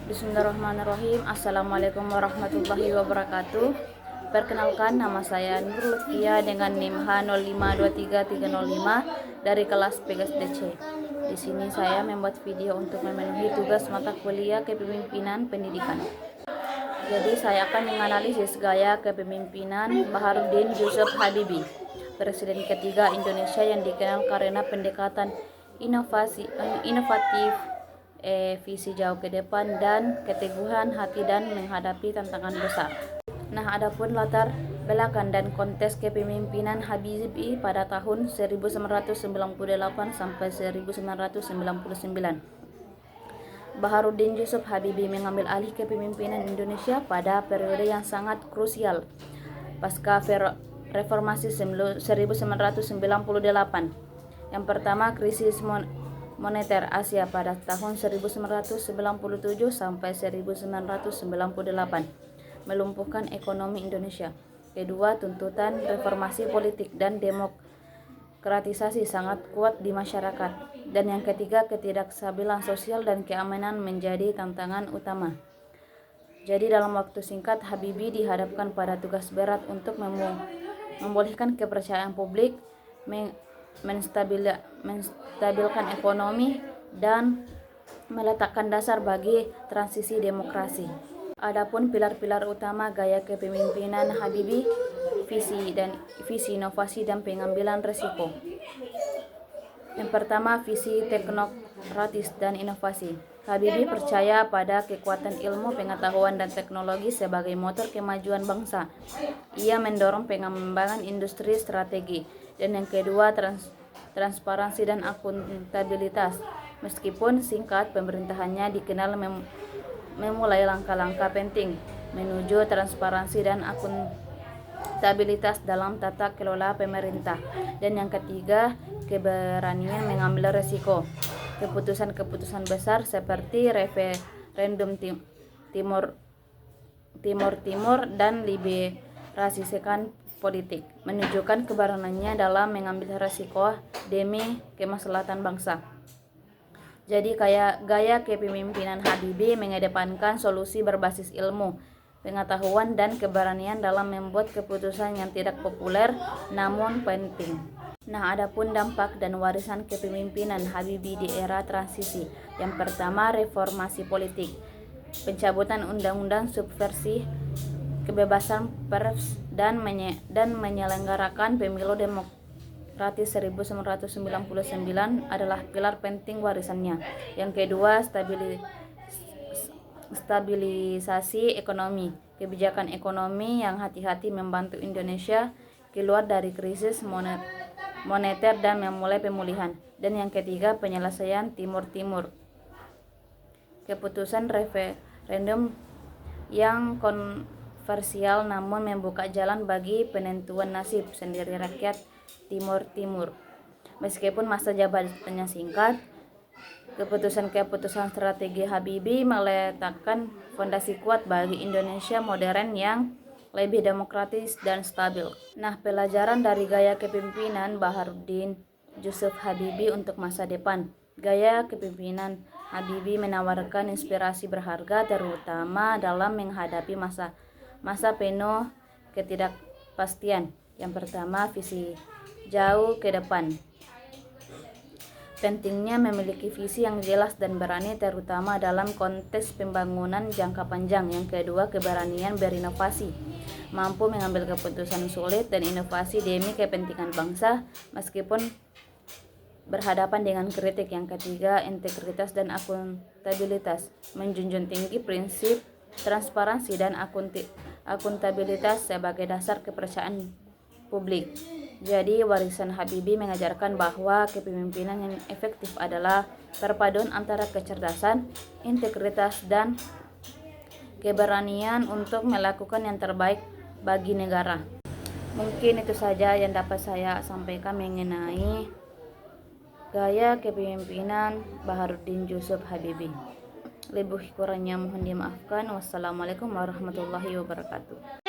Bismillahirrahmanirrahim. Assalamualaikum warahmatullahi wabarakatuh. Perkenalkan, nama saya Nur Lutfia dengan NIM H0523305 dari kelas PGSDC. Di sini saya membuat video untuk memenuhi tugas mata kuliah Kepemimpinan Pendidikan. Jadi saya akan menganalisis gaya kepemimpinan Baharudin Yusuf Habibie, Presiden ketiga Indonesia yang dikenal karena pendekatan inovatif, visi jauh ke depan, dan keteguhan hati dan menghadapi tantangan besar. Nah, adapun latar belakang dan konteks kepemimpinan Habibie pada tahun 1998 sampai 1999. Baharudin Yusuf Habibie mengambil alih kepemimpinan Indonesia pada periode yang sangat krusial pasca reformasi 1998. Yang pertama, krisis moneter Asia pada tahun 1997 sampai 1998 melumpuhkan ekonomi Indonesia. Kedua, tuntutan reformasi politik dan demokratisasi sangat kuat di masyarakat. Dan yang ketiga, ketidakstabilan sosial dan keamanan menjadi tantangan utama. Jadi dalam waktu singkat, Habibie dihadapkan pada tugas berat untuk memulihkan kepercayaan publik, menstabilkan ekonomi, dan meletakkan dasar bagi transisi demokrasi. Adapun pilar-pilar utama gaya kepemimpinan Habibie: visi inovasi dan pengambilan risiko. Yang pertama, visi teknokratis dan inovasi. Habibie percaya pada kekuatan ilmu, pengetahuan, dan teknologi sebagai motor kemajuan bangsa. Ia mendorong pengembangan industri strategi. Dan yang kedua, transparansi dan akuntabilitas. Meskipun singkat, pemerintahannya dikenal memulai langkah-langkah penting menuju transparansi dan akuntabilitas dalam tata kelola pemerintah. Dan yang ketiga, keberanian mengambil resiko. Keputusan-keputusan besar seperti referendum Timur dan liberalisasikan politik menunjukkan keberaniannya dalam mengambil resiko demi kemaslahatan bangsa. Jadi gaya kepemimpinan Habibie mengedepankan solusi berbasis ilmu, pengetahuan, dan keberanian dalam membuat keputusan yang tidak populer namun penting. Nah, adapun dampak dan warisan kepemimpinan Habibie di era transisi. Yang pertama, reformasi politik. Pencabutan undang-undang subversif, kebebasan pers, dan menyelenggarakan pemilu demokratis 1999 adalah pilar penting warisannya. Yang kedua, stabilisasi ekonomi. Kebijakan ekonomi yang hati-hati membantu Indonesia keluar dari krisis moneter dan memulai pemulihan. Dan yang ketiga, penyelesaian Timur. Keputusan referendum yang kontroversial namun membuka jalan bagi penentuan nasib sendiri rakyat Timur. Meskipun masa jabatannya singkat, keputusan strategi Habibie meletakkan fondasi kuat bagi Indonesia modern yang lebih demokratis dan stabil. Nah, pelajaran dari gaya kepemimpinan Baharudin Yusuf Habibie untuk masa depan. Gaya kepemimpinan Habibie menawarkan inspirasi berharga, terutama dalam menghadapi masa penuh ketidakpastian. Yang pertama, visi jauh ke depan. Pentingnya memiliki visi yang jelas dan berani, terutama dalam konteks pembangunan jangka panjang. Yang kedua, keberanian berinovasi, mampu mengambil keputusan sulit dan inovasi demi kepentingan bangsa meskipun berhadapan dengan kritik. Yang ketiga, integritas dan akuntabilitas, menjunjung tinggi prinsip transparansi dan akuntabilitas sebagai dasar kepercayaan publik. Jadi warisan Habibie mengajarkan bahwa kepemimpinan yang efektif adalah perpaduan antara kecerdasan, integritas, dan keberanian untuk melakukan yang terbaik bagi negara. Mungkin itu saja yang dapat saya sampaikan mengenai gaya kepemimpinan Baharudin Yusuf Habibie. Lebih kurangnya mohon dimaafkan. Wassalamualaikum warahmatullahi wabarakatuh.